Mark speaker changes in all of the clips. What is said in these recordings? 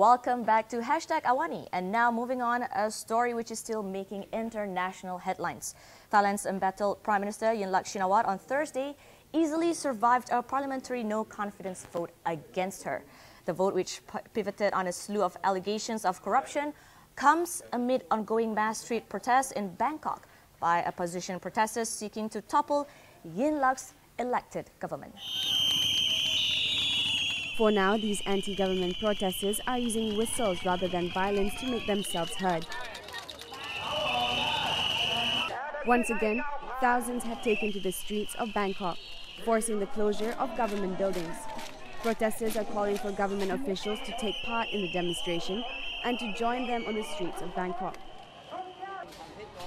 Speaker 1: Welcome back to #Awani. And now moving on, a story which is still making international headlines. Thailand's embattled Prime Minister Yingluck Shinawatra on Thursday easily survived a parliamentary no-confidence vote against her. The vote, which pivoted on a slew of allegations of corruption, comes amid ongoing mass street protests in Bangkok by opposition protesters seeking to topple Yingluck's elected government.
Speaker 2: For now, these anti-government protesters are using whistles rather than violence to make themselves heard. Once again, thousands have taken to the streets of Bangkok, forcing the closure of government buildings. Protesters are calling for government officials to take part in the demonstration and to join them on the streets of Bangkok.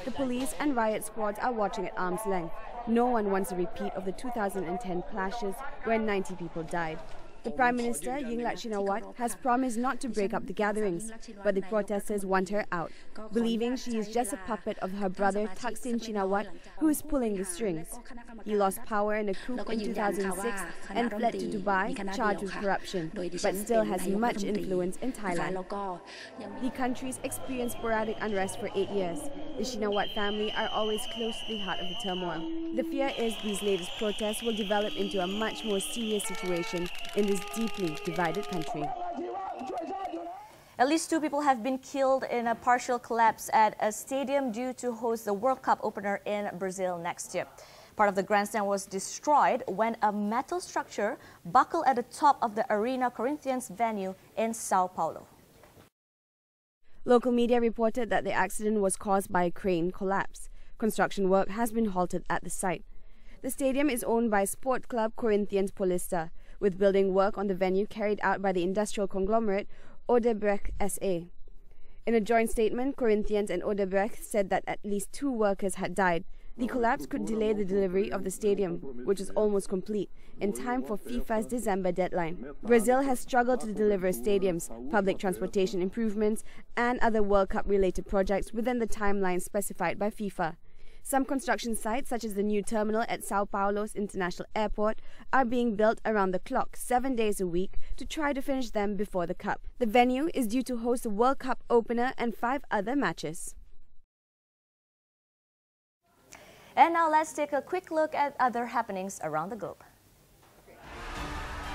Speaker 2: The police and riot squads are watching at arm's length. No one wants a repeat of the 2010 clashes where 90 people died. The Prime Minister, Yingluck Shinawatra, has promised not to break up the gatherings, but the protesters want her out, believing she is just a puppet of her brother Thaksin Shinawatra, who is pulling the strings. He lost power in a coup in 2006 and fled to Dubai, charged with corruption, but still has much influence in Thailand. The country's experienced sporadic unrest for 8 years. The Shinawatra family are always close to the heart of the turmoil. The fear is these latest protests will develop into a much more serious situation in this deeply divided country.
Speaker 1: At least 2 people have been killed in a partial collapse at a stadium due to host the World Cup opener in Brazil next year. Part of the grandstand was destroyed when a metal structure buckled at the top of the Arena Corinthians venue in Sao Paulo.
Speaker 2: Local media reported that the accident was caused by a crane collapse. Construction work has been halted at the site. The stadium is owned by Sport Club Corinthians Paulista, with building work on the venue carried out by the industrial conglomerate Odebrecht SA. In a joint statement, Corinthians and Odebrecht said that at least 2 workers had died. The collapse could delay the delivery of the stadium, which is almost complete, in time for FIFA's December deadline. Brazil has struggled to deliver stadiums, public transportation improvements, and other World Cup-related projects within the timeline specified by FIFA. Some construction sites, such as the new terminal at Sao Paulo's International Airport, are being built around the clock 7 days a week to try to finish them before the Cup. The venue is due to host the World Cup opener and 5 other matches.
Speaker 1: And now let's take a quick look at other happenings around the globe.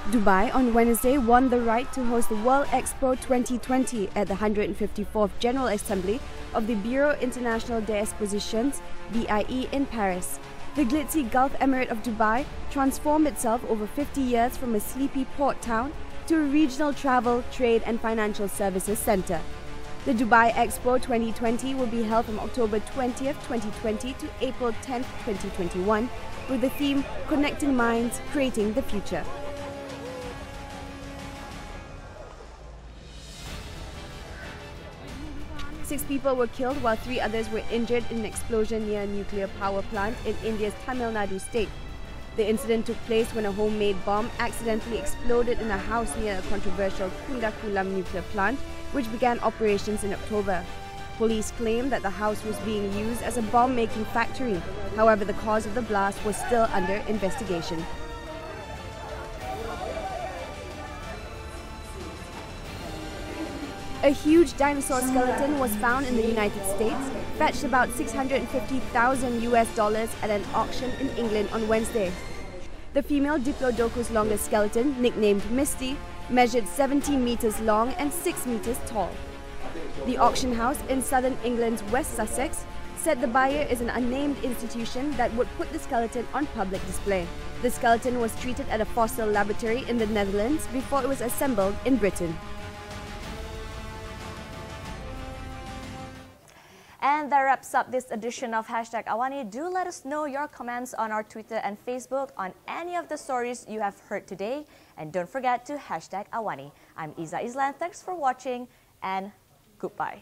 Speaker 2: Dubai on Wednesday won the right to host the World Expo 2020 at the 154th General Assembly of the Bureau International des Expositions, BIE, in Paris. The glitzy Gulf Emirate of Dubai transformed itself over 50 years from a sleepy port town to a regional travel, trade and financial services centre. The Dubai Expo 2020 will be held from October 20th, 2020 to April 10th, 2021, with the theme Connecting Minds, Creating the Future. Six people were killed while 3 others were injured in an explosion near a nuclear power plant in India's Tamil Nadu state. The incident took place when a homemade bomb accidentally exploded in a house near a controversial Kundakulam nuclear plant, which began operations in October. Police claim that the house was being used as a bomb-making factory. However, the cause of the blast was still under investigation. A huge dinosaur skeleton was found in the United States, fetched about $650,000 at an auction in England on Wednesday. The female Diplodocus longus skeleton, nicknamed Misty, measured 17 meters long and 6 meters tall. The auction house in southern England's West Sussex said the buyer is an unnamed institution that would put the skeleton on public display. The skeleton was treated at a fossil laboratory in the Netherlands before it was assembled in Britain.
Speaker 1: And that wraps up this edition of #Awani. Do let us know your comments on our Twitter and Facebook on any of the stories you have heard today. And don't forget to #Awani. I'm Iza Islan. Thanks for watching and goodbye.